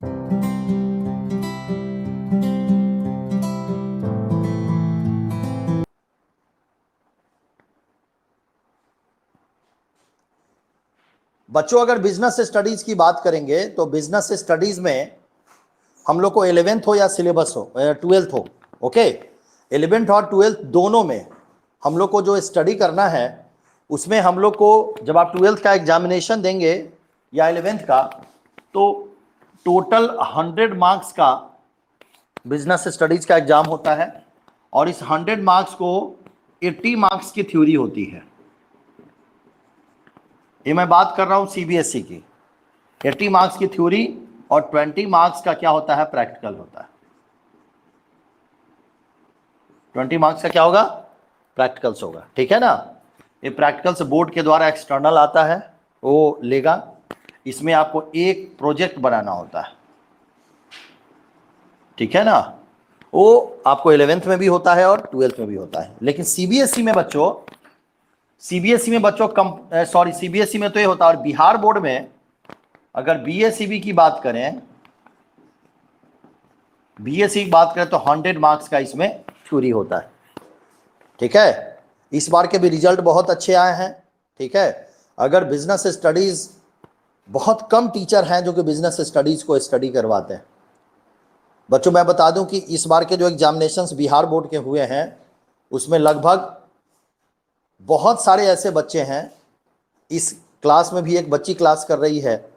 बच्चों अगर business studies की बात करेंगे तो बिजनेस स्टडीज में हम लोग को 11th हो या सिलेबस हो 12th हो, ओके, 11th और 12th दोनों में हम लोग को जो स्टडी करना है उसमें हम लोग को जब आप 12th का एग्जामिनेशन देंगे या 11th का तो टोटल 100 मार्क्स का बिजनेस स्टडीज का एग्जाम होता है और इस 100 मार्क्स को 80 मार्क्स की थ्योरी होती है। ये मैं बात कर रहा हूं सीबीएसई की। 80 मार्क्स की थ्योरी और 20 मार्क्स का क्या होता है, प्रैक्टिकल होता है। 20 मार्क्स का क्या होगा, प्रैक्टिकल्स होगा, ठीक है ना। ये प्रैक्टिकल्स बोर्ड के द्वारा एक्सटर्नल आता है, वो लेगा। इसमें आपको एक प्रोजेक्ट बनाना होता है, ठीक है ना। वो आपको 11th में भी होता है और 12th में भी होता है। लेकिन सीबीएसई में बच्चों सीबीएसई में तो ये होता है। और बिहार बोर्ड में अगर बीएसईबी की बात करें, तो 100 मार्क्स का इसमें थ्योरी होता है, ठीक है। इस बार के भी रिजल्ट बहुत अच्छे आए हैं, ठीक है। अगर बिजनेस स्टडीज, बहुत कम टीचर हैं जो कि बिजनेस स्टडीज को स्टडी करवाते हैं। बच्चों मैं बता दूं कि इस बार के जो एग्जामिनेशंस बिहार बोर्ड के हुए हैं उसमें लगभग बहुत सारे ऐसे बच्चे हैं, इस क्लास में भी एक बच्ची क्लास कर रही है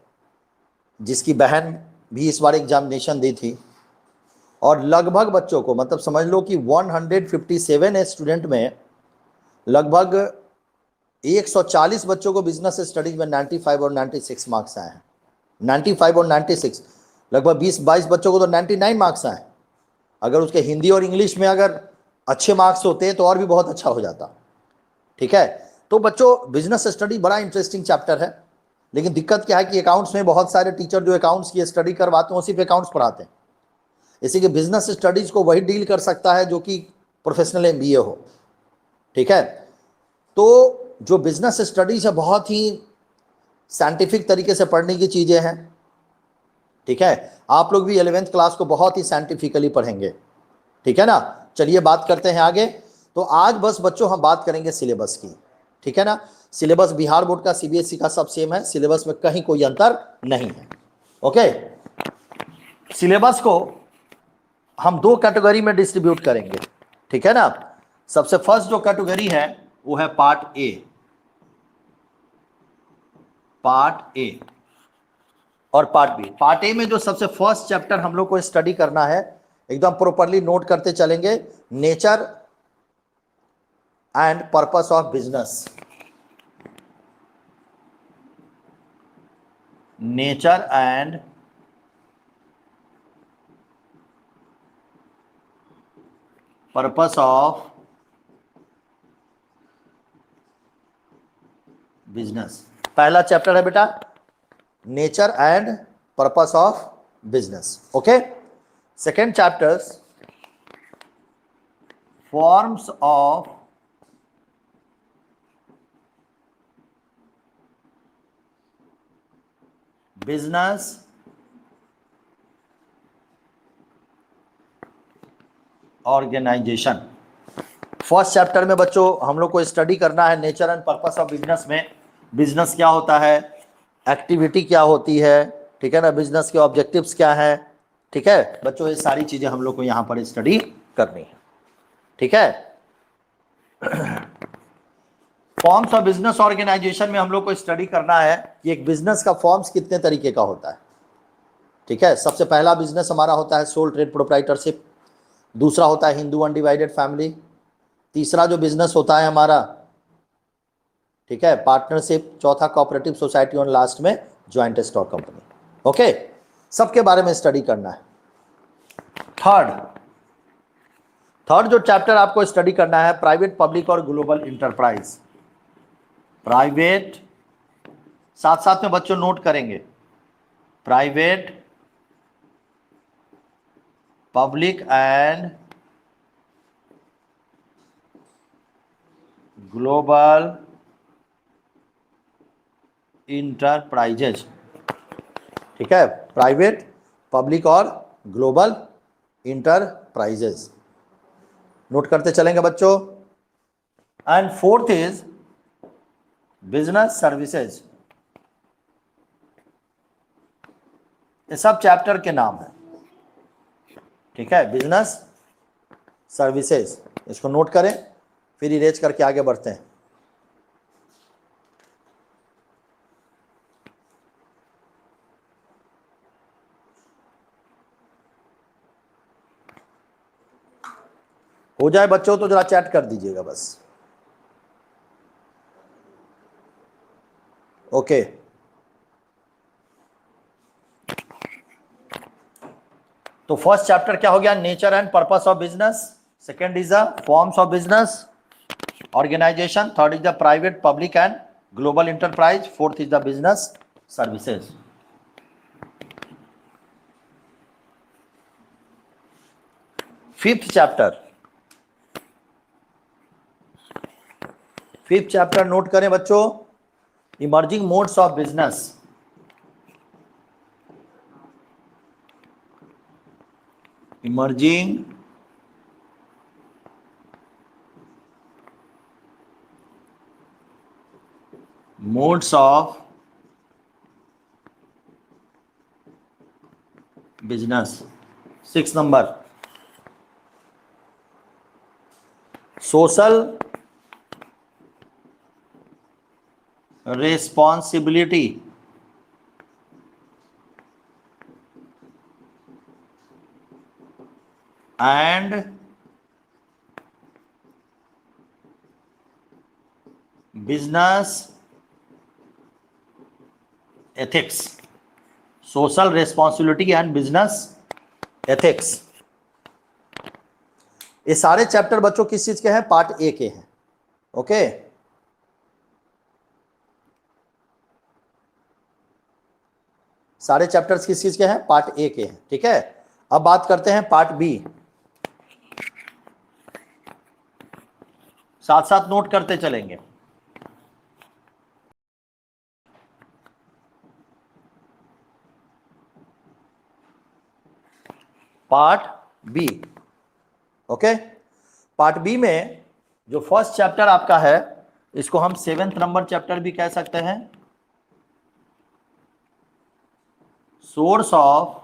जिसकी बहन भी इस बार एग्जामिनेशन दी थी, और लगभग बच्चों को मतलब समझ लो कि 157 स्टूडेंट में लगभग 140 बच्चों को बिजनेस स्टडीज में 95 और 96 मार्क्स आए हैं। 95 और 96, लगभग 20-22 बच्चों को तो 99 मार्क्स आए। अगर उसके हिंदी और इंग्लिश में अगर अच्छे मार्क्स होते तो और भी बहुत अच्छा हो जाता, ठीक है। तो बच्चों बिजनेस स्टडी बड़ा इंटरेस्टिंग चैप्टर है, लेकिन दिक्कत क्या है कि अकाउंट्स में बहुत सारे टीचर जो अकाउंट्स की स्टडी करवाते हैं वो सिर्फ अकाउंट्स पढ़ाते हैं। इसी के बिजनेस स्टडीज को वही डील कर सकता है जो कि प्रोफेशनल एमबीए हो, ठीक है। तो जो बिजनेस स्टडीज है बहुत ही साइंटिफिक तरीके से पढ़ने की चीजें हैं, ठीक है। आप लोग भी 11th क्लास को बहुत ही साइंटिफिकली पढ़ेंगे, ठीक है ना। चलिए बात करते हैं आगे। तो आज बस बच्चों हम बात करेंगे सिलेबस की, ठीक है ना। सिलेबस बिहार बोर्ड का सीबीएसई का सब सेम है, सिलेबस में कहीं कोई अंतर नहीं है, ओके। सिलेबस को हम दो कैटेगरी में डिस्ट्रीब्यूट करेंगे, ठीक है ना। सबसे फर्स्ट जो कैटेगरी है वो है पार्ट ए और पार्ट बी। पार्ट ए में जो सबसे फर्स्ट चैप्टर हम लोग को स्टडी करना है, एकदम प्रॉपरली नोट करते चलेंगे, nature and purpose of business. Nature and purpose of business पहला चैप्टर है बेटा, nature and purpose of business, okay. Second chapters, forms of business organisation. First chapter में बच्चों हम लोग को स्टडी करना है nature and purpose of business में बिजनेस क्या होता है, एक्टिविटी क्या होती है, ठीक है ना, बिजनेस के ऑब्जेक्टिव्स क्या है, ठीक है बच्चों। ये सारी चीजें हम लोग को यहाँ पर स्टडी करनी है, ठीक है। फॉर्म्स ऑफ बिजनेस ऑर्गेनाइजेशन में हम लोग को स्टडी करना है कि एक बिजनेस का फॉर्म्स कितने तरीके का होता है, ठीक है। सबसे पहला बिजनेस हमारा होता है सोल ट्रेड प्रोप्राइटरशिप, दूसरा होता है हिंदू अनडिवाइडेड फैमिली, तीसरा जो बिजनेस होता है हमारा, ठीक है, पार्टनरशिप, चौथा कोऑपरेटिव सोसाइटी और लास्ट में ज्वाइंट स्टॉक कंपनी, ओके। सबके बारे में स्टडी करना है। थर्ड जो चैप्टर आपको स्टडी करना है, प्राइवेट, पब्लिक और ग्लोबल इंटरप्राइज। प्राइवेट, साथ साथ में बच्चों नोट करेंगे, private, public and global enterprises, ठीक है। प्राइवेट, पब्लिक और ग्लोबल इंटरप्राइजेज। नोट करते चलेंगे बच्चों। And fourth is business services. ये सब चैप्टर के नाम है, ठीक है। बिजनेस सर्विसेज, इसको नोट करें, फिर इरेज करके आगे बढ़ते हैं। हो जाए बच्चों तो जरा चैट कर दीजिएगा बस। ओके, तो फर्स्ट चैप्टर क्या हो गया? Nature and purpose of business. Second is the forms of business, organisation. Third is the private, public and global enterprise. Fourth is the business services. Fifth chapter note करें बच्चों, emerging modes of business. Emerging modes of business. 6 number, social responsibility and business ethics। Social responsibility and business ethics. ये सारे chapter बच्चों किस चीज के हैं? Part A के हैं। ओके, सारे चैप्टर्स किस चीज के हैं? पार्ट ए के हैं, ठीक है। अब बात करते हैं पार्ट बी। साथ साथ नोट करते चलेंगे। Part B, okay. Part B में जो फर्स्ट चैप्टर आपका है, इसको हम 7th नंबर चैप्टर भी कह सकते हैं। Source of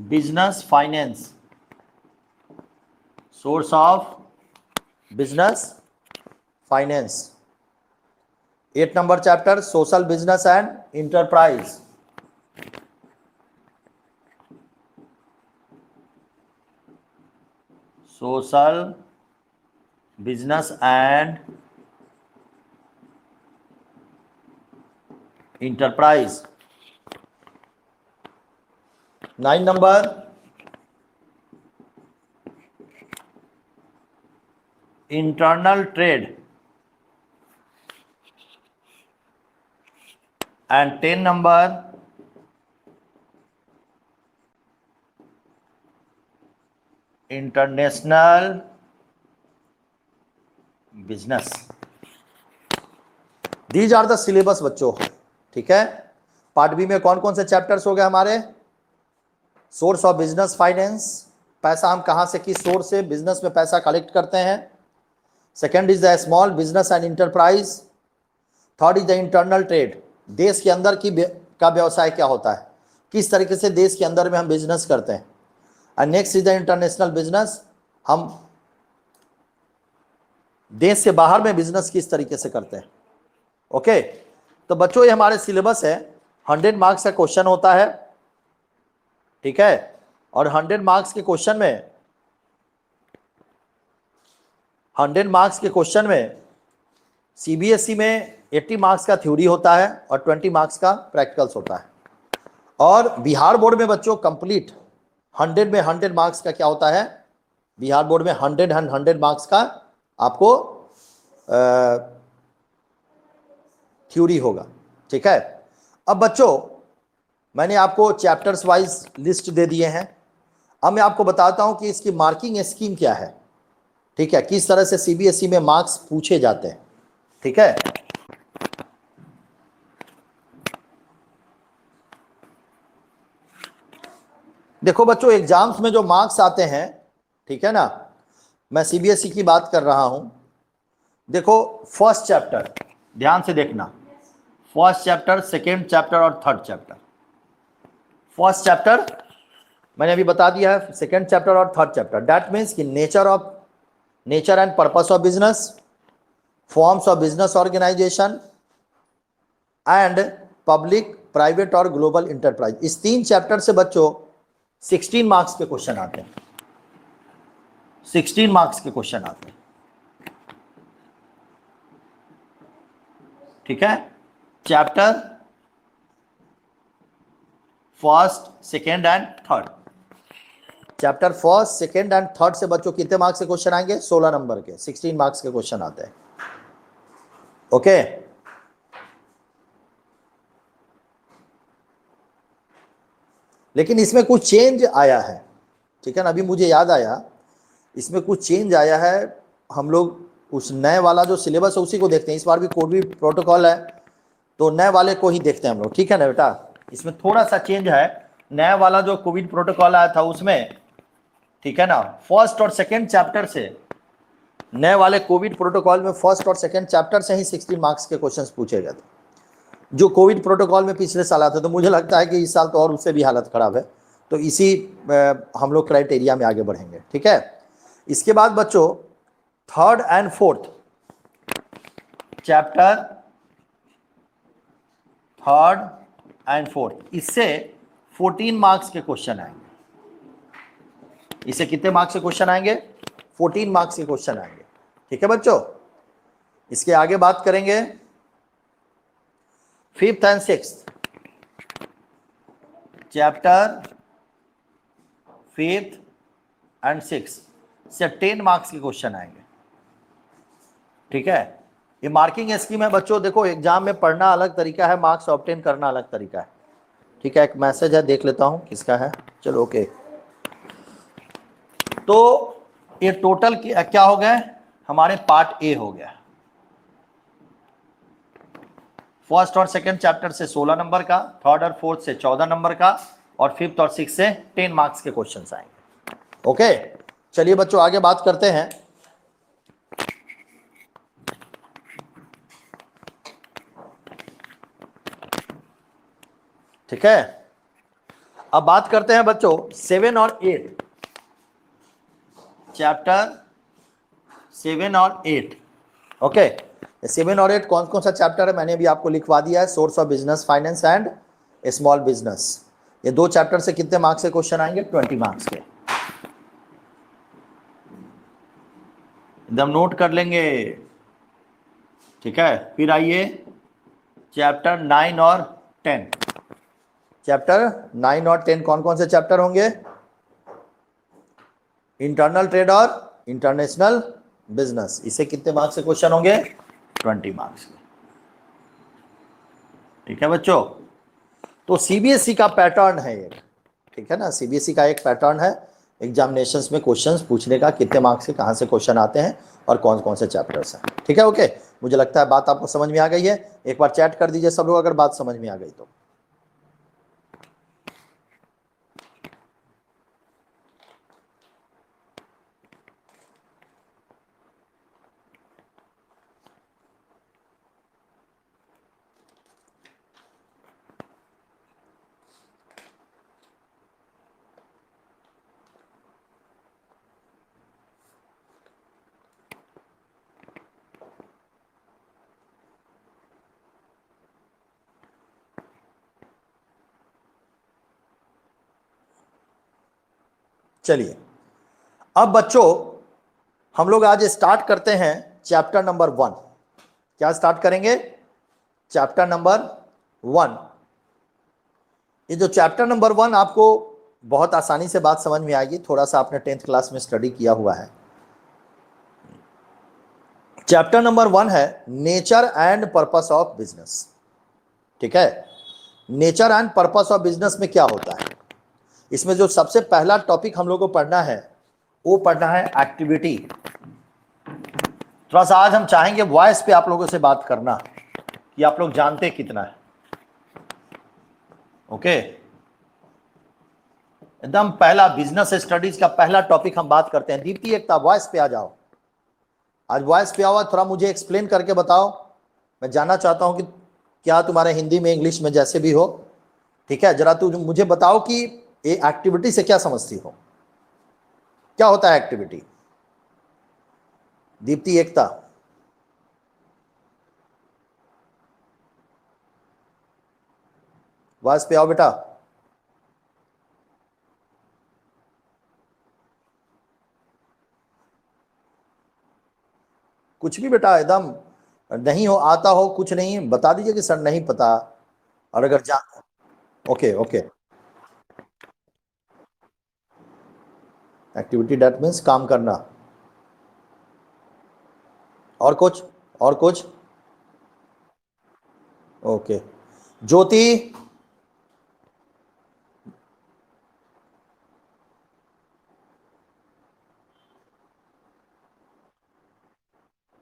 business finance. Source of business finance. 8 number chapter, social business and enterprise. Social business and enterprise. 9 number, internal trade. And 10 number, international business. These are the syllabus बच्चों, ठीक है। Part B में कौन कौन से chapters हो गए हमारे? सोर्स ऑफ बिजनेस फाइनेंस, पैसा हम कहां से, किस सोर्स से बिजनेस में पैसा कलेक्ट करते हैं। Second is the small business and enterprise. Third is the internal trade, देश के अंदर का व्यवसाय क्या होता है, किस तरीके से देश के अंदर में हम बिजनेस करते हैं। And next is the international business, हम देश से बाहर में बिजनेस किस तरीके से करते हैं। ओके, तो बच्चों ये हमारे सिलेबस है। 100 मार्क्स का क्वेश्चन होता है, ठीक है। और 100 मार्क्स के क्वेश्चन में 100 मार्क्स के क्वेश्चन में सीबीएसई में 80 मार्क्स का थ्योरी होता है और 20 मार्क्स का प्रैक्टिकल्स होता है। और बिहार बोर्ड में बच्चों कंप्लीट 100 में 100 मार्क्स का क्या होता है? बिहार बोर्ड में 100 मार्क्स का आपको थ्योरी होगा, ठीक है। अब बच्चों मैंने आपको चैप्टर्स वाइज लिस्ट दे दिए हैं। अब मैं आपको बताता हूं कि इसकी मार्किंग स्कीम क्या है, ठीक है, किस तरह से सीबीएसई में मार्क्स पूछे जाते हैं, ठीक है। देखो बच्चों, एग्जाम्स में जो मार्क्स आते हैं, ठीक है ना, मैं सीबीएसई की बात कर रहा हूं। देखो फर्स्ट चैप्टर ध्यान से देखना, फर्स्ट चैप्टर, सेकेंड चैप्टर और थर्ड चैप्टर। फर्स्ट चैप्टर मैंने अभी बता दिया है, सेकेंड चैप्टर और थर्ड चैप्टर, दैट मीन्स कि nature and purpose of business, forms of business organisation and public private और ग्लोबल इंटरप्राइज। इस 3 चैप्टर से बच्चों 16 मार्क्स के क्वेश्चन आते हैं, 16 मार्क्स के क्वेश्चन आते हैं, ठीक है। Chapter first, second and third, chapter first, second and third से बच्चों कितने मार्क्स के क्वेश्चन आएंगे? 16 नंबर के, 16 मार्क्स के क्वेश्चन आते हैं। ओके, लेकिन इसमें कुछ चेंज आया है, ठीक है ना। अभी मुझे याद आया, इसमें कुछ चेंज आया है। हम लोग उस नए वाला जो सिलेबस है उसी को देखते हैं। इस बार भी कोविड प्रोटोकॉल है तो नए वाले को ही देखते हैं हम लोग, ठीक है ना बेटा। इसमें थोड़ा सा चेंज है, नया वाला जो कोविड प्रोटोकॉल आया था उसमें, ठीक है ना, फर्स्ट और सेकेंड चैप्टर से, नए वाले कोविड प्रोटोकॉल में फर्स्ट और सेकेंड चैप्टर से ही 16 मार्क्स के क्वेश्चंस पूछे गए थे, जो कोविड प्रोटोकॉल में पिछले साल आते। तो मुझे लगता है कि इस साल तो और उससे भी हालत खराब है, तो इसी हम लोग क्राइटेरिया में आगे बढ़ेंगे, ठीक है। इसके बाद बच्चों third and fourth chapter, third and fourth, इससे 14 मार्क्स के क्वेश्चन आएंगे। इससे कितने मार्क्स के क्वेश्चन आएंगे? 14 मार्क्स के क्वेश्चन आएंगे, ठीक है बच्चों। इसके आगे बात करेंगे fifth and sixth chapter, fifth and sixth से 10 मार्क्स के क्वेश्चन आएंगे, ठीक है। ये मार्किंग स्कीम है बच्चों। देखो एग्जाम में पढ़ना अलग तरीका है, मार्क्स ऑब्टेन करना अलग तरीका है, ठीक है। एक मैसेज है, देख लेता हूं किसका है। चलो ओके, तो ये टोटल क्या हो गए हमारे? पार्ट ए हो गया। फर्स्ट और सेकंड चैप्टर से 16 नंबर का, थर्ड और फोर्थ से 14 नंबर का, और फिफ्थ और सिक्स से 10 मार्क्स के क्वेश्चंस आएंगे। ओके, चलिए बच्चों आगे बात करते हैं। ठीक है, अब बात करते हैं बच्चों 7 और 8, चैप्टर 7 और 8। ओके, 7 और 8 कौन कौन सा चैप्टर है मैंने भी आपको लिखवा दिया है। Source of business, finance and small business. ये 2 चैप्टर से कितने मार्क्स के क्वेश्चन आएंगे? 20 मार्क्स के, एकदम नोट कर लेंगे, ठीक है। फिर आइए चैप्टर 9 और 10। चैप्टर 9 और 10 कौन कौन से चैप्टर होंगे? इंटरनल ट्रेड और इंटरनेशनल बिजनेस। इसे कितने मार्क्स से क्वेश्चन होंगे? 20 मार्क्स के, ठीक है बच्चों। तो सीबीएसई का पैटर्न है ये, ठीक है ना। सीबीएसई का एक पैटर्न है एग्जामिनेशंस में क्वेश्चंस पूछने का, कितने मार्क्स से कहां से क्वेश्चन आते हैं और कौन कौन से चैप्टर्स हैं, ठीक है। ओके, मुझे लगता है बात आपको समझ में आ गई है। एक बार चैट कर दीजिए सब लोग अगर बात समझ में आ गई तो। चलिए अब बच्चों हम लोग आज स्टार्ट करते हैं चैप्टर नंबर 1। क्या स्टार्ट करेंगे? Chapter number 1। ये जो चैप्टर नंबर 1 आपको बहुत आसानी से बात समझ में आएगी, थोड़ा सा आपने 10th क्लास में स्टडी किया हुआ है। चैप्टर नंबर 1 है nature and purpose of business, ठीक है। Nature and purpose of business में क्या होता है? इसमें जो सबसे पहला टॉपिक हम लोग को पढ़ना है वो पढ़ना है एक्टिविटी। थोड़ा सा आज हम चाहेंगे वॉइस पे आप लोगों से बात करना कि आप लोग जानते कितना है। ओके, एकदम पहला बिजनेस स्टडीज का पहला टॉपिक हम बात करते हैं। दीप्ति एकता वॉइस पे आ जाओ, आज वॉइस पे आओ, थोड़ा मुझे एक्सप्लेन करके बताओ। मैं जानना चाहता हूं कि क्या तुम्हारे हिंदी में इंग्लिश में जैसे भी हो, ठीक है, जरा तू मुझे बताओ कि ये एक्टिविटी से क्या समझती हो, क्या होता है एक्टिविटी। दीप्ति एकता, वॉइस पे आओ बेटा। कुछ भी बेटा, एकदम नहीं हो आता हो कुछ नहीं, बता दीजिए कि सर नहीं पता। और अगर जा okay okay, activity that means काम करना। और कुछ, और कुछ, ओके। ज्योति,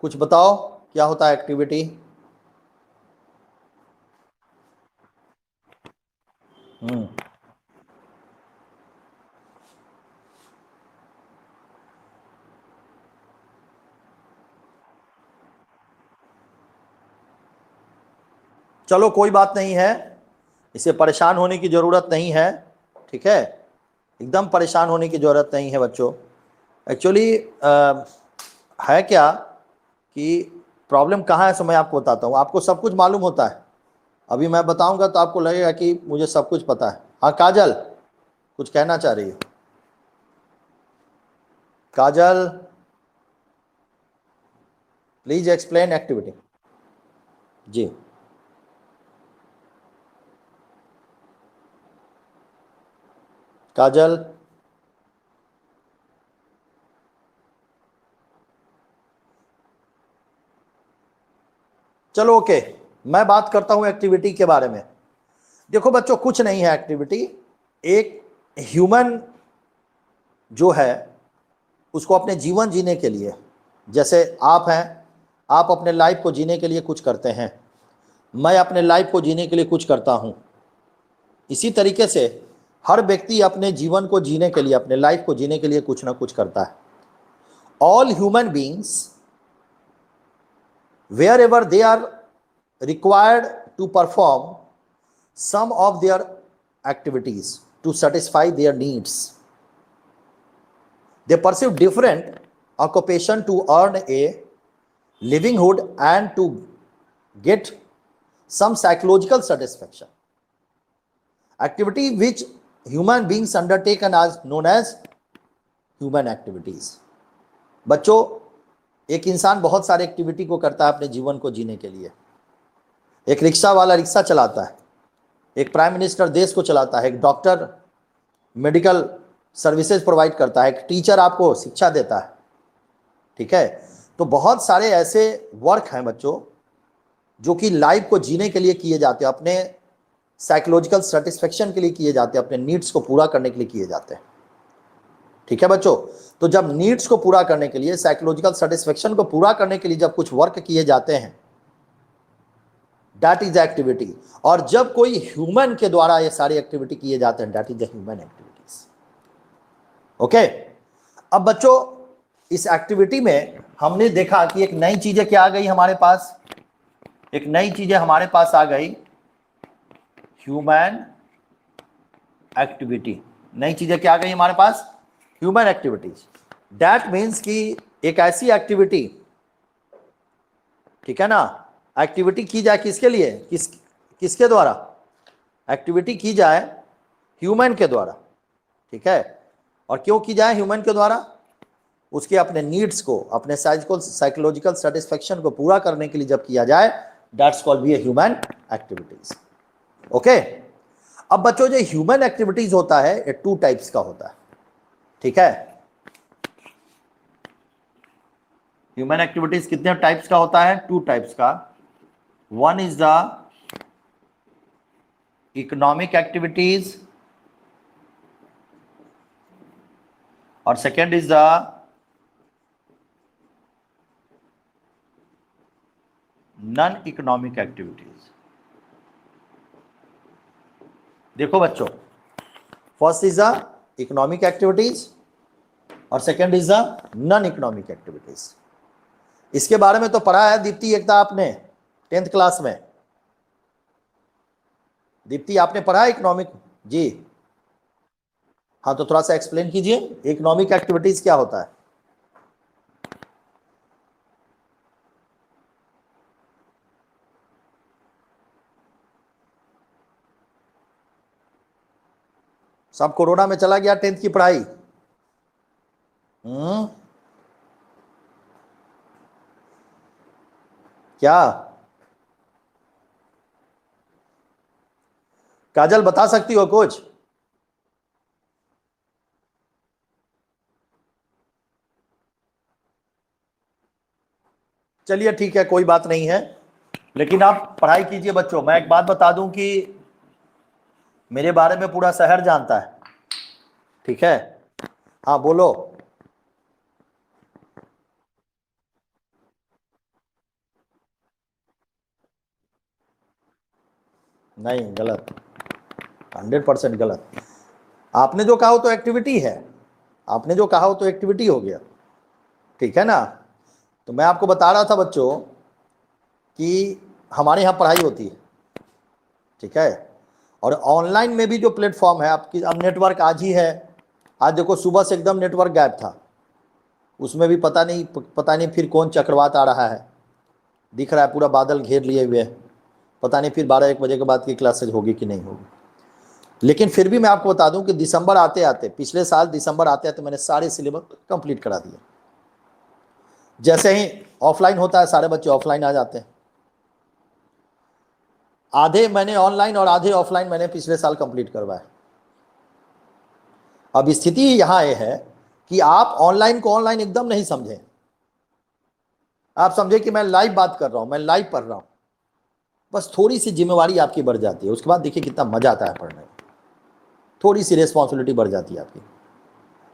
कुछ बताओ क्या होता है एक्टिविटी। हम्म, चलो कोई बात नहीं है, इसे परेशान होने की जरूरत नहीं है, ठीक है, एकदम परेशान होने की जरूरत नहीं है बच्चों। एक्चुअली है क्या कि प्रॉब्लम कहाँ है, सो मैं आपको बताता हूँ। आपको सब कुछ मालूम होता है, अभी मैं बताऊंगा तो आपको लगेगा कि मुझे सब कुछ पता है। हाँ काजल, कुछ कहना चाह रही है काजल, प्लीज एक्सप्लेन एक्टिविटी। जी, काजल, चलो ओके, मैं बात करता हूं एक्टिविटी के बारे में। देखो बच्चों, कुछ नहीं है एक्टिविटी। एक ह्यूमन जो है उसको अपने जीवन जीने के लिए, जैसे आप हैं, आप अपने लाइफ को जीने के लिए कुछ करते हैं, मैं अपने लाइफ को जीने के लिए कुछ करता हूं। इसी तरीके से हर व्यक्ति अपने जीवन को जीने के लिए, अपने लाइफ को जीने के लिए कुछ ना कुछ करता है। All human beings, wherever they are required to perform some of their activities to satisfy their needs, they pursue different occupation to earn a livelihood and to get some psychological satisfaction. Activity which human beings undertake and as known as human activities. बच्चों, एक इंसान बहुत सारे activity को करता है अपने जीवन को जीने के लिए। एक रिक्शा वाला रिक्शा चलाता है, एक प्राइम मिनिस्टर देश को चलाता है, एक डॉक्टर मेडिकल सर्विसेज प्रोवाइड करता है, एक टीचर आपको शिक्षा देता है, ठीक है। तो बहुत सारे ऐसे वर्क हैं बच्चों जो कि लाइफ को जीने के लिए किए जाते हैं, अपने साइकोलॉजिकल सेटिस्फेक्शन के लिए किए जाते हैं, अपने नीड्स को पूरा करने के लिए किए जाते हैं, ठीक है बच्चों। तो जब नीड्स को पूरा करने के लिए, साइकोलॉजिकल सेटिस्फेक्शन को पूरा करने के लिए जब कुछ वर्क किए जाते हैं, दैट इज एक्टिविटी। और जब कोई ह्यूमन के द्वारा ये सारी एक्टिविटी किए जाते हैं, that is the human activities. Okay, अब बच्चों इस एक्टिविटी में हमने देखा कि एक नई चीजें क्या आ गई हमारे पास, एक नई चीजें हमारे पास आ गई, ह्यूमन एक्टिविटी। नई चीजें क्या आ गई हमारे पास, ह्यूमन एक्टिविटीज। दैट मीन्स कि एक ऐसी एक्टिविटी, ठीक है ना, एक्टिविटी की जाए किसके लिए, किसके द्वारा एक्टिविटी की जाए, ह्यूमन के द्वारा, ठीक है। और क्यों की जाए ह्यूमन के द्वारा, उसके अपने नीड्स को, अपने साइकोलॉजिकल सेटिस्फेक्शन को पूरा करने के लिए जब किया जाए, that's called be a human activities. Okay, अब बच्चों जो ह्यूमन एक्टिविटीज होता है ये टू टाइप्स का होता है, ठीक है। ह्यूमन एक्टिविटीज कितने टाइप्स का होता है, टू टाइप्स का। One is the economic activities और second is the non economic activities. देखो बच्चों, first is the economic activities और second is the non economic activities. इसके बारे में तो पढ़ा है दीप्ति एकता आपने 10th क्लास में। दीप्ति आपने पढ़ा है इकोनॉमिक जी? हाँ तो थोड़ा सा एक्सप्लेन कीजिए इकोनॉमिक एक्टिविटीज क्या होता है। सब कोरोना में चला गया 10th की पढ़ाई। क्या काजल बता सकती हो कुछ? चलिए ठीक है, कोई बात नहीं है, लेकिन आप पढ़ाई कीजिए बच्चों। मैं एक बात बता दूं कि मेरे बारे में पूरा शहर जानता है, ठीक है? हाँ बोलो। नहीं, गलत, 100% गलत। आपने जो कहा हो तो एक्टिविटी है, आपने जो कहा हो तो एक्टिविटी हो गया, ठीक है ना? तो मैं आपको बता रहा था बच्चों कि हमारे यहाँ पढ़ाई होती है, ठीक है? और ऑनलाइन में भी जो प्लेटफॉर्म है आपकी, अब नेटवर्क आज ही है, आज देखो सुबह से एकदम नेटवर्क गायब था, उसमें भी पता नहीं फिर कौन चक्रवात आ रहा है। दिख रहा है पूरा बादल घेर लिए हुए है, पता नहीं फिर 12-1 बजे के बाद की क्लासेज होगी कि नहीं होगी। लेकिन फिर भी मैं आपको बता दूं कि दिसंबर आते आते, पिछले साल दिसंबर आते आते मैंने सारे सिलेबस कंप्लीट करा दिए। जैसे ही ऑफलाइन होता है सारे बच्चे ऑफलाइन आ जाते हैं। आधे मैंने ऑनलाइन और आधे ऑफलाइन मैंने पिछले साल कंप्लीट करवाए। अब स्थिति यहां ये है कि आप ऑनलाइन को ऑनलाइन एकदम नहीं समझें। आप समझे कि मैं लाइव बात कर रहा हूं, मैं लाइव पढ़ रहा हूं, बस थोड़ी सी जिम्मेवारी आपकी बढ़ जाती है, उसके बाद देखिए कितना मजा आता है पढ़ने में। थोड़ी सी रिस्पॉन्सिबिलिटी बढ़ जाती है आपकी,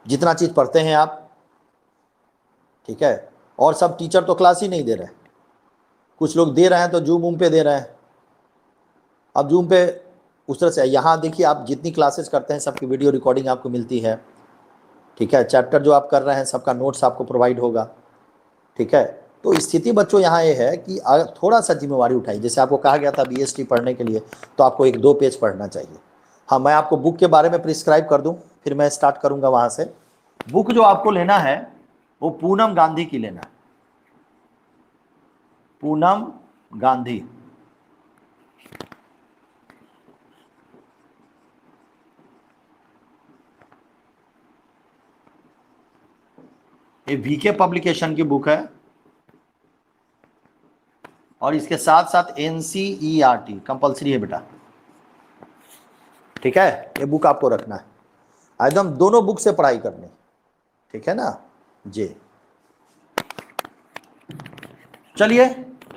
जितना चीज पढ़ते हैं आप, ठीक है? और सब टीचर तो क्लास ही नहीं दे रहे, कुछ लोग दे रहे हैं तो जूम वूम पे दे रहे हैं। अब जूम पे उस तरह से, यहाँ देखिए आप जितनी क्लासेस करते हैं सबकी वीडियो रिकॉर्डिंग आपको मिलती है, ठीक है? चैप्टर जो आप कर रहे हैं सबका नोट्स आपको प्रोवाइड होगा, ठीक है? तो स्थिति बच्चों यहाँ ये है कि थोड़ा सा जिम्मेवारी उठाइए। जैसे आपको कहा गया था बीएसटी पढ़ने के लिए तो आपको 1-2 पेज पढ़ना चाहिए। हाँ, मैं आपको बुक के बारे में प्रिस्क्राइब कर दूं, फिर मैं स्टार्ट करूंगा वहाँ से। बुक जो आपको लेना है वो पूनम गांधी की लेना है, पूनम गांधी। ये वीके पब्लिकेशन की बुक है और इसके साथ साथ एनसीईआरटी कंपलसरी है बेटा, ठीक है? ये बुक आपको रखना है, एकदम दोनों बुक से पढ़ाई करनी, ठीक है ना जी? चलिए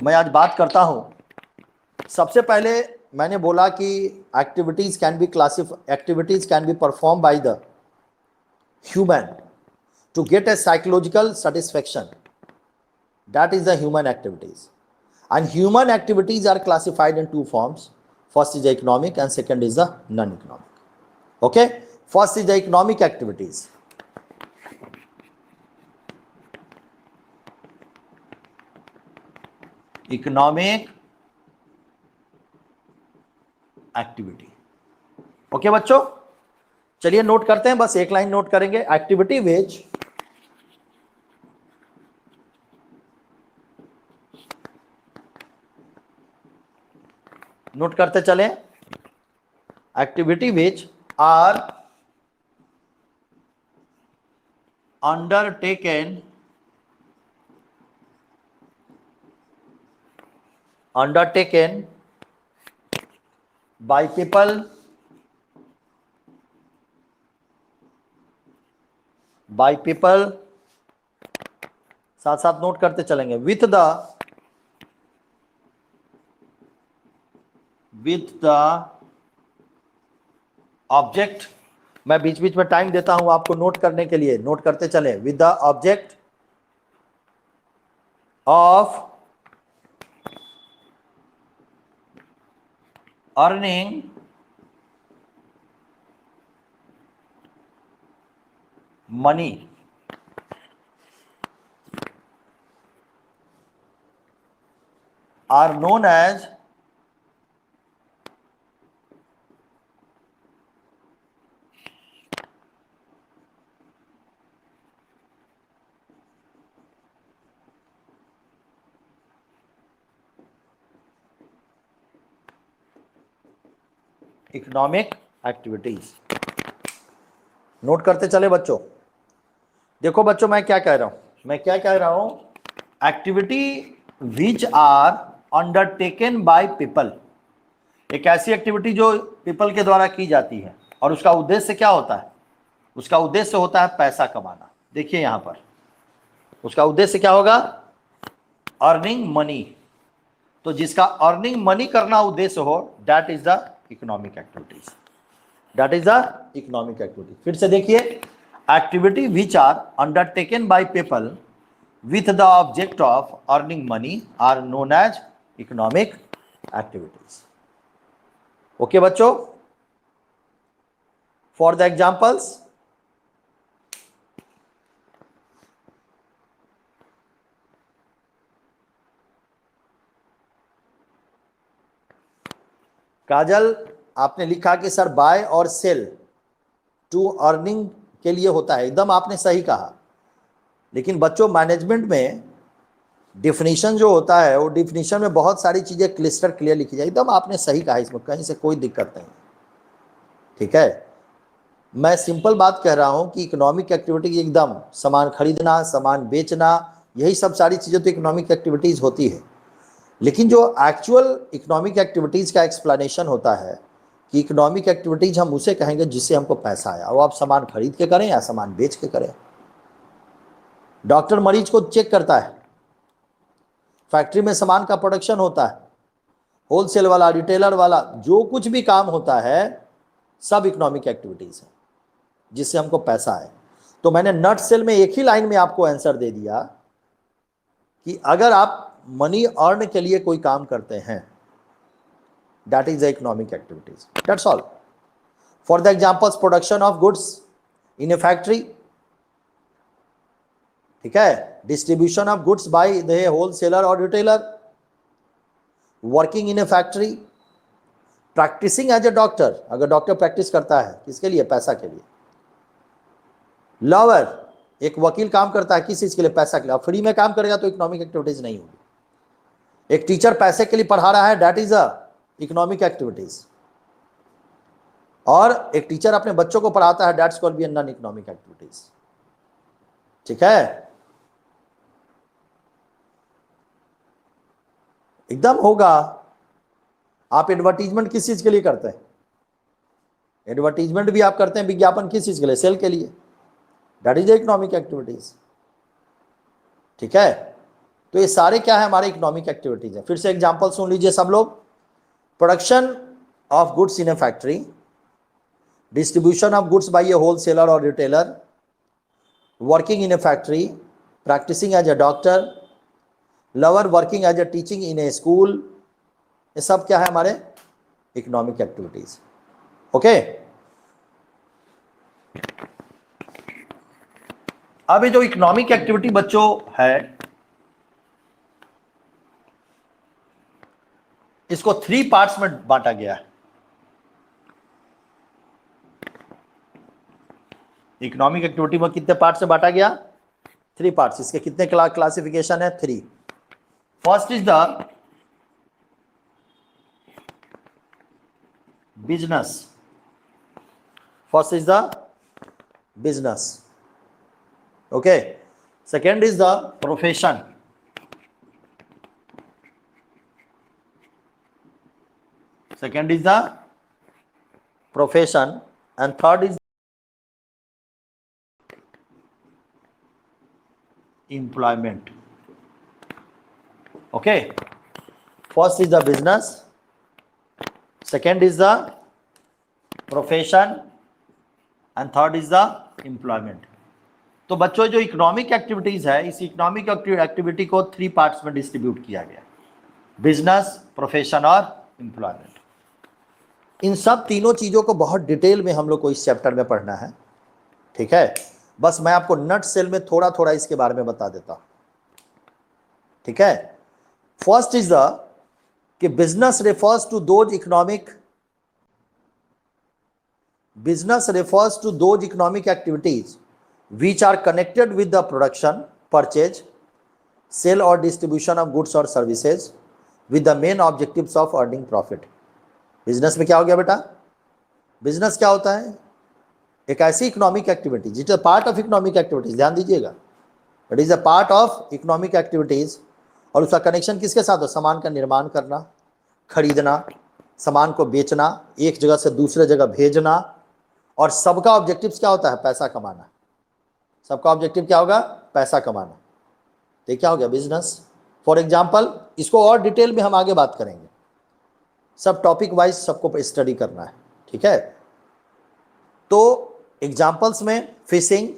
मैं आज बात करता हूं। सबसे पहले मैंने बोला कि activities can be perform by the human to get a psychological satisfaction, that is the human activities. And human activities are classified in 2 forms. First is the economic and second is the non-economic. Okay? First is the economic activities. Economic activity. Okay बच्चों? चलिए note करते हैं, बस एक line note करेंगे। Activity which note करते चलें, activity which are undertaken by people साथ साथ नोट करते चलेंगे, with the ऑब्जेक्ट। मैं बीच बीच में टाइम देता हूं आपको नोट करने के लिए, नोट करते चले। With the object of earning money are known as economic activities. Note करते चले बच्चों। देखो बच्चों मैं क्या कह रहा हूं, activity which are undertaken by people, एक ऐसी एक्टिविटी जो पीपल के द्वारा की जाती है और उसका उद्देश्य क्या होता है, उसका उद्देश्य होता है पैसा कमाना। देखिए यहां पर उसका उद्देश्य क्या होगा, अर्निंग मनी। तो जिसका अर्निंग मनी करना उद्देश्य हो, that is the economic activities, that is the economic activity. फिर से देखिए, activity which are undertaken by people with the object of earning money are known as economic activities. Okay बच्चों, for the examples, काजल आपने लिखा कि sir bye और cell to earning के लिए होता है, एकदम आपने सही कहा। लेकिन बच्चों मैनेजमेंट में डिफिनीशन जो होता है वो डिफिनीशन में बहुत सारी चीजें क्लिस्टर क्लियर लिखी जाए, एकदम आपने सही कहा, इसमें कहीं से कोई दिक्कत नहीं। ठीक है, मैं सिंपल बात कह रहा हूं कि इकोनॉमिक एक्टिविटी एकदम सामान खरीदना, सामान बेचना, यही सब सारी चीजें तो इकोनॉमिक एक्टिविटीज होती है। लेकिन जो एक्चुअल इकोनॉमिक एक्टिविटीज का एक्सप्लेनेशन होता है कि इकोनॉमिक एक्टिविटीज हम उसे कहेंगे जिससे हमको पैसा आया, वो आप सामान खरीद के करें या सामान बेच के करें। डॉक्टर मरीज को चेक करता है, फैक्ट्री में सामान का प्रोडक्शन होता है, होलसेल वाला, रिटेलर वाला, जो कुछ भी काम होता है सब इकोनॉमिक एक्टिविटीज है जिससे हमको पैसा आए। तो मैंने नट सेल में एक ही लाइन में आपको आंसर दे दिया कि अगर आप मनी अर्न के लिए कोई काम करते हैं, that is the economic activities, that's all. For the examples, production of goods in a factory, ठीक है, distribution of goods by the wholesaler और retailer, working in a factory, practising as a doctor, अगर doctor practice करता है किसके लिए, पैसा के लिए। लॉयर, एक वकील काम करता है किस चीज के लिए, पैसा के लिए। फ्री में काम करेगा तो इकोनॉमिक एक्टिविटीज नहीं होगी। एक टीचर पैसे के लिए पढ़ा रहा है, that is a economic activities. और एक टीचर अपने बच्चों को पढ़ाता है, that's called be non economic activities. ठीक है, एकदम होगा। आप एडवर्टीजमेंट किस चीज के लिए करते हैं, एडवर्टीजमेंट भी आप करते हैं, विज्ञापन किस चीज के लिए, सेल के लिए, दैट इज इकोनॉमिक एक्टिविटीज। ठीक है, तो ये सारे क्या है, हमारे इकोनॉमिक एक्टिविटीज है। फिर से एग्जांपल सुन लीजिए सब लोग। Production of goods in a factory, distribution of goods by a wholesaler और retailer, working in a factory, practising as a doctor, lawyer working as a teaching in a school, ये सब क्या है, हमारे इकोनॉमिक एक्टिविटीज। ओके, अब ये जो economic activity बच्चों है, इसको 3 पार्ट्स में बांटा गया है। इकोनॉमिक एक्टिविटी में कितने पार्ट से बांटा गया, 3 पार्ट्स। इसके कितने क्लासिफिकेशन है, 3। First is the business, first is the business, okay. Second is the profession, second is the profession, and third is employment. Okay, first is the business, second is the profession, and third is the employment. तो बच्चों जो economic activities है, इस economic activity को 3 parts में distribute किया गया, business, profession और एम्प्लॉयमेंट। इन सब तीनों चीज़ों को बहुत डिटेल में हम लोग को इस चैप्टर में पढ़ना है। ठीक है, बस मैं आपको नट सेल में थोड़ा थोड़ा इसके बारे में बता देता हूं, ठीक है। फर्स्ट इज द कि business refers to those economic activities which are connected with the production, purchase, sale or distribution of goods or services with the main objectives of earning profit. Business में क्या हो गया बेटा? Business क्या होता है? एक ऐसी economic activity it is part of economic activities, ध्यान दीजिएगा, it is a part of economic activities. और उसका कनेक्शन किसके साथ हो? सामान का निर्माण करना, खरीदना, सामान को बेचना, एक जगह से दूसरे जगह भेजना, और सबका ऑब्जेक्टिव क्या होता है? पैसा कमाना। सबका ऑब्जेक्टिव क्या होगा? पैसा कमाना। तो क्या हो गया? बिजनेस। फॉर एग्जाम्पल, इसको और डिटेल में हम आगे बात करेंगे, सब टॉपिक वाइज सबको स्टडी करना है, ठीक है। तो एग्जाम्पल्स में fishing,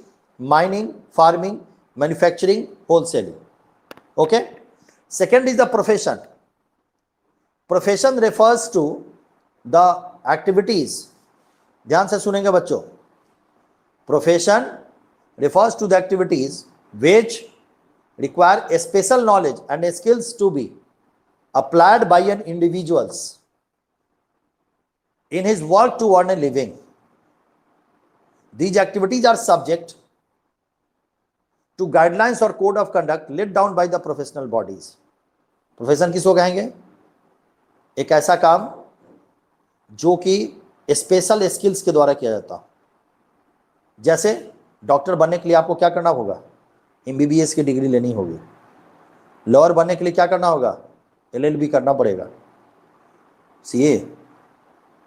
mining, farming, manufacturing, wholesaling, okay. Second is the profession. Profession refers to the activities, ध्यान से सुनेंगे बच्चों, profession refers to the activities which require a special knowledge and skills to be applied by an individuals in his work to earn a living. These activities are subject to guidelines or code of conduct laid down by the professional bodies. Profession किसको कहेंगे? एक ऐसा काम जो कि special skills के द्वारा किया जाता हो। जैसे डॉक्टर बनने के लिए आपको क्या करना होगा? एमबीबीएस की डिग्री लेनी होगी। लॉयर बनने के लिए क्या करना होगा? एलएलबी करना पड़ेगा। सीए,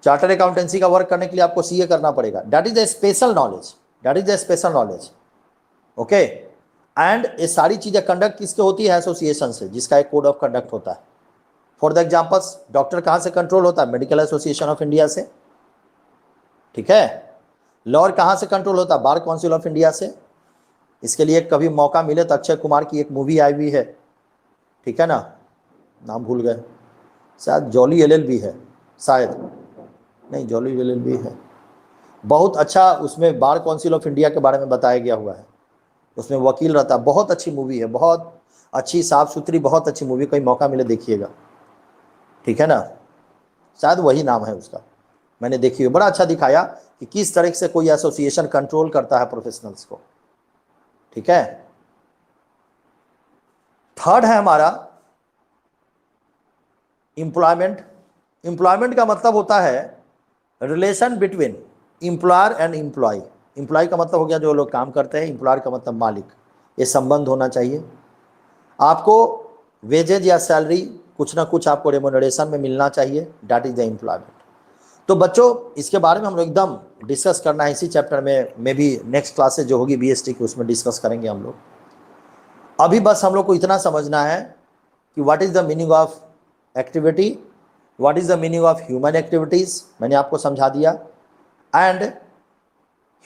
चार्टर अकाउंटेंसी का वर्क करने के लिए आपको सीए करना पड़ेगा। That is a special knowledge, that is a special knowledge, okay. And ये सारी चीजें कंडक्ट किसके होती है? एसोसिएशन से, जिसका एक कोड ऑफ कंडक्ट होता है। फॉर द एग्जाम्पल्स, डॉक्टर कहां से कंट्रोल होता है? मेडिकल एसोसिएशन ऑफ इंडिया से, ठीक है। लॉयर कहां से कंट्रोल होता है? बार काउंसिल ऑफ इंडिया से। इसके लिए कभी मौका मिले तो अक्षय कुमार की एक मूवी आई हुई है, ठीक है ना, नाम भूल गए, शायद जॉली एलएलबी है, शायद नहीं, जॉली एलएलबी है, बहुत अच्छा, उसमें बार काउंसिल ऑफ इंडिया के बारे में बताया गया हुआ है। उसमें वकील रहता है, बहुत अच्छी मूवी है, बहुत अच्छी, साफ सुथरी, बहुत अच्छी मूवी, कोई मौका मिले देखिएगा, ठीक है ना, शायद वही नाम है उसका, मैंने देखी है, बड़ा अच्छा दिखाया कि किस तरह से कोई एसोसिएशन कंट्रोल करता है प्रोफेशनल्स को, ठीक है। थर्ड है हमारा एम्प्लॉयमेंट। एम्प्लॉयमेंट का मतलब होता है relation between employer and employ. Employ का मतलब हो गया जो लोग काम करते हैं, एम्प्लॉयर का मतलब मालिक। ये संबंध होना चाहिए। आपको वेजेज या सैलरी कुछ ना कुछ आपको रेम्युनरेशन में मिलना चाहिए, दैट इज द एम्प्लॉयमेंट। तो बच्चों इसके बारे में हम लोग एकदम डिस्कस करना है इसी चैप्टर में भी नेक्स्ट क्लासेज जो होगी बीएसटी की उसमें डिस्कस करेंगे हम लोग। अभी बस हम लोग को इतना समझना है कि what is the meaning of activity, what is the meaning of human activities, मैंने आपको समझा दिया। And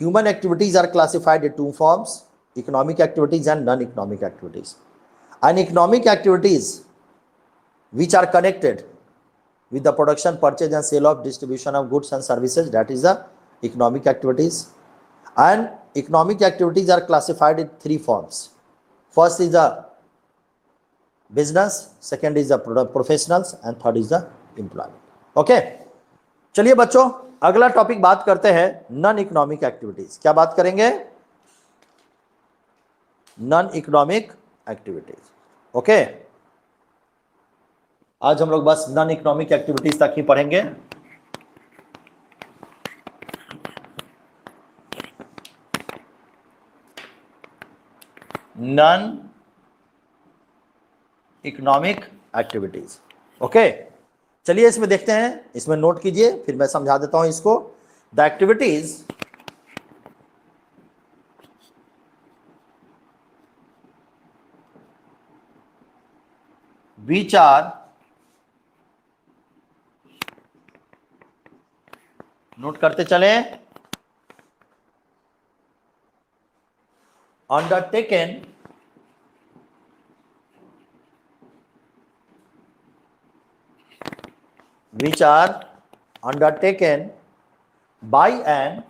human activities are classified in two forms, economic activities and non economic activities. And economic activities which are connected with the production, purchase and sale of distribution of goods and services, that is the economic activities. And economic activities are classified in three forms. First is the business, second is the professionals and third is the employment. Okay, चलिए बच्चों अगला topic बात करते हैं non economic activities. क्या बात करेंगे? Non economic activities, okay. आज हम लोग बस नॉन इकोनॉमिक एक्टिविटीज तक ही पढ़ेंगे। Non economic activities, okay. चलिए इसमें देखते हैं, इसमें नोट कीजिए, फिर मैं समझा देता हूं इसको। The activities which are, note करते चले, undertaken which are undertaken by an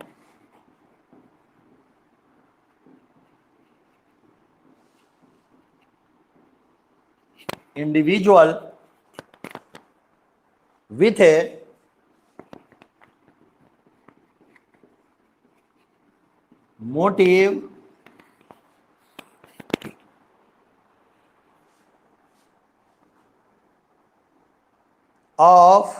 individual with A motive of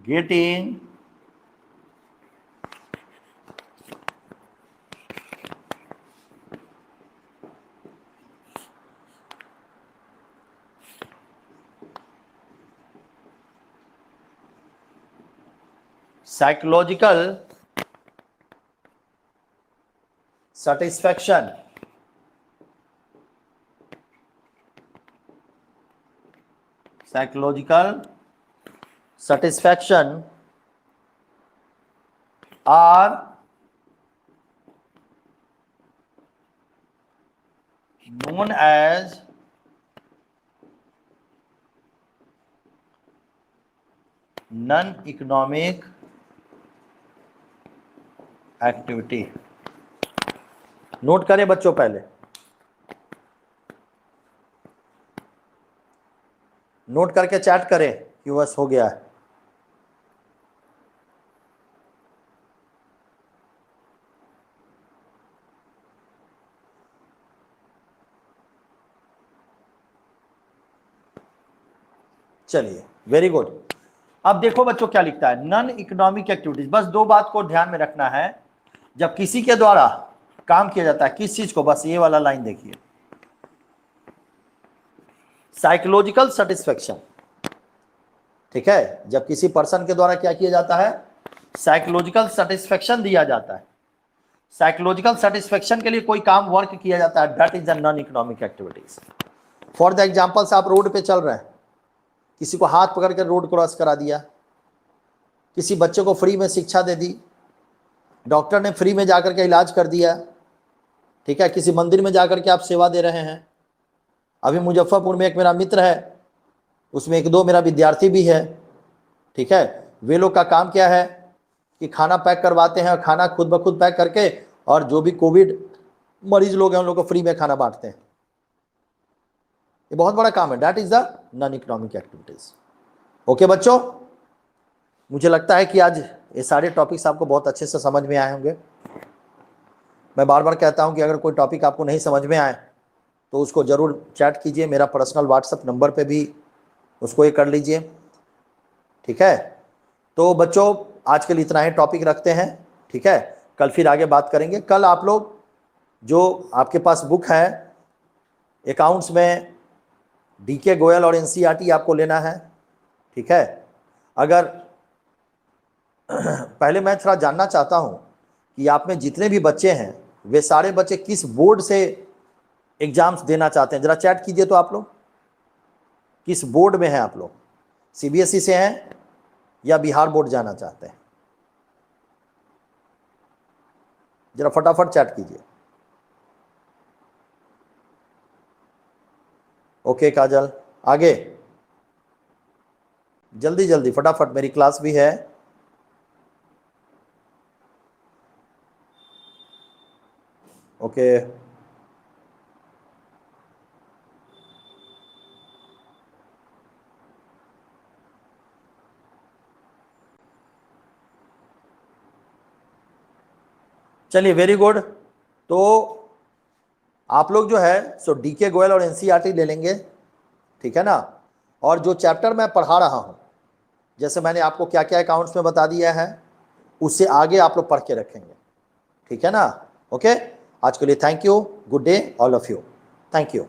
getting psychological satisfaction are known as non-economic activity. Note करें बच्चों, पहले नोट करके चैट करें कि बस हो गया है। चलिए, वेरी गुड। अब देखो बच्चों क्या लिखता है, नॉन इकोनॉमिक एक्टिविटीज। बस दो बात को ध्यान में रखना है, जब किसी के द्वारा काम किया जाता है किस चीज को, बस ये वाला लाइन देखिए, साइकोलॉजिकल सेटिस्फेक्शन। ठीक है, जब किसी पर्सन के द्वारा क्या किया जाता है, साइकोलॉजिकल सेटिस्फेक्शन दिया जाता है। साइकोलॉजिकल सेटिस्फेक्शन के लिए कोई काम वर्क किया जाता है, that is the non economic activities. For the examples, आप रोड पे चल रहे हैं, किसी को हाथ पकड़ कर रोड क्रॉस करा दिया, किसी बच्चे को फ्री में शिक्षा दे दी, डॉक्टर ने फ्री में जाकर के इलाज कर दिया। ठीक है, किसी मंदिर में जाकर के आप सेवा दे रहे हैं। अभी मुजफ्फरपुर में एक मेरा मित्र है, उसमें एक दो मेरा विद्यार्थी भी है। ठीक है, वे लोग का काम क्या है कि खाना पैक करवाते हैं, और खाना खुद ब खुद पैक करके, और जो भी कोविड मरीज लोग हैं उन लोग को फ्री में खाना बांटते हैं। ये बहुत बड़ा काम है, that is the non economic activities. Okay बच्चों, मुझे लगता है कि आज ये सारे टॉपिक्स आपको बहुत अच्छे से समझ में आए होंगे। मैं बार बार कहता हूं कि अगर कोई टॉपिक आपको नहीं समझ में आए तो उसको ज़रूर चैट कीजिए, मेरा पर्सनल व्हाट्सएप नंबर पे भी उसको ये कर लीजिए। ठीक है, तो बच्चों आज के लिए इतना ही टॉपिक रखते हैं। ठीक है, कल फिर आगे बात करेंगे। कल आप लोग जो आपके पास बुक है अकाउंट्स में, डीके गोयल और एनसीईआरटी आपको लेना है। ठीक है, अगर पहले मैं थोड़ा जानना चाहता हूं कि आप में जितने भी बच्चे हैं वे सारे बच्चे किस बोर्ड से एग्जाम्स देना चाहते हैं, जरा चैट कीजिए तो आप लोग किस बोर्ड में हैं आप लोग, सीबीएसई से हैं या बिहार बोर्ड जाना चाहते हैं, जरा फटाफट चैट कीजिए। ओके काजल, आगे जल्दी जल्दी फटाफट, मेरी क्लास भी है। ओके चलिए, वेरी गुड। तो आप लोग जो है सो डीके गोयल और एनसीईआरटी ले लेंगे। ठीक है ना, और जो चैप्टर मैं पढ़ा रहा हूं, जैसे मैंने आपको क्या क्या अकाउंट्स में बता दिया है, उससे आगे आप लोग पढ़ के रखेंगे। ठीक है ना, ओके। आज के लिए thank you, good day all of you, thank you.